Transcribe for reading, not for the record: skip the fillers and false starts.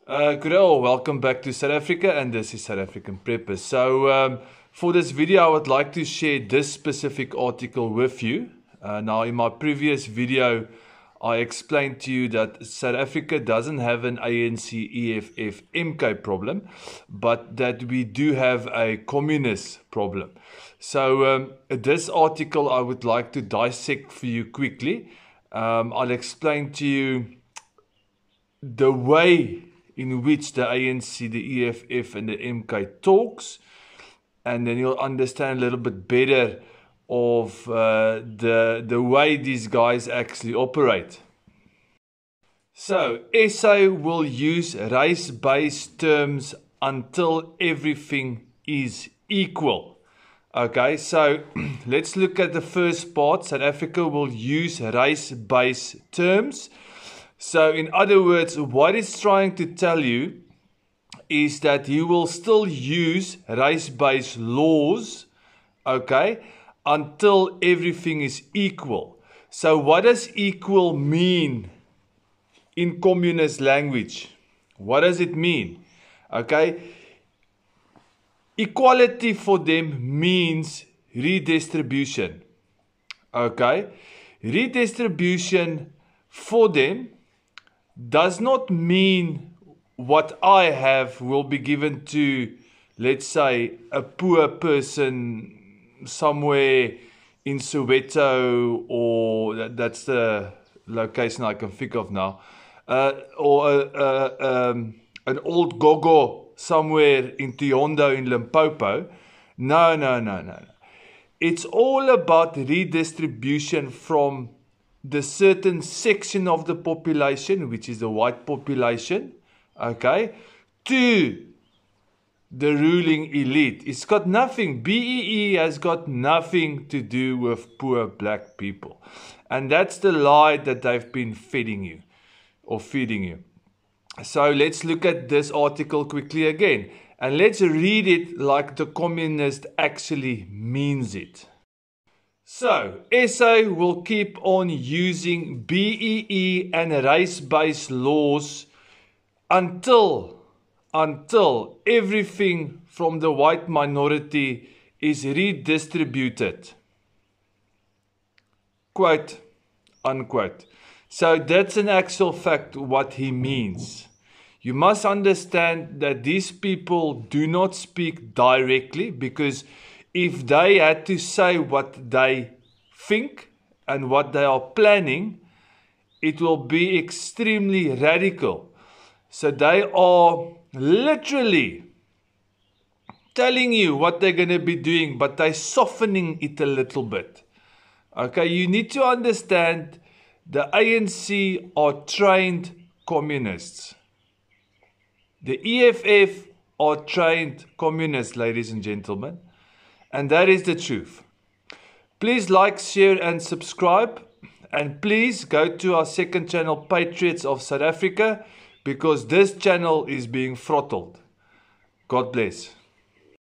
Good day all, welcome back to South Africa, and this is South African Preppers. So for this video I would like to share this specific article with you. Now in my previous video I explained to you that South Africa doesn't have an ANC EFF MK problem, but that we do have a communist problem. So this article I would like to dissect for you quickly. I'll explain to you the way in which the ANC, the EFF and the MK talks, and then you'll understand a little bit better of the way these guys actually operate. So SA will use race-based terms until everything is equal. Okay, so let's look at the first part. South Africa will use race-based terms. So in other words, what it's trying to tell you is that you will still use race-based laws, okay, until everything is equal. So what does equal mean in communist language? What does it mean? Okay, equality for them means redistribution. Okay, redistribution for them does not mean what I have will be given to, let's say, a poor person somewhere in Soweto, or that's the location I can think of now, or an old gogo somewhere in Tiondo in Limpopo. No. It's all about redistribution from the certain section of the population, which is the white population, okay, to the ruling elite. It's got nothing, BEE has got nothing to do with poor black people. And that's the lie that they've been feeding you. So let's look at this article quickly again. And let's read it like the communist actually means it. So, SA will keep on using BEE and race-based laws until everything from the white minority is redistributed. Quote, unquote. So that's an actual fact what he means. You must understand that these people do not speak directly, because if they had to say what they think and what they are planning, it will be extremely radical. So they are literally telling you what they're going to be doing, but they're softening it a little bit. Okay, you need to understand the ANC are trained communists. The EFF are trained communists, ladies and gentlemen. And that is the truth. Please like, share and subscribe. And please go to our second channel, Patriots of South Africa, because this channel is being throttled. God bless.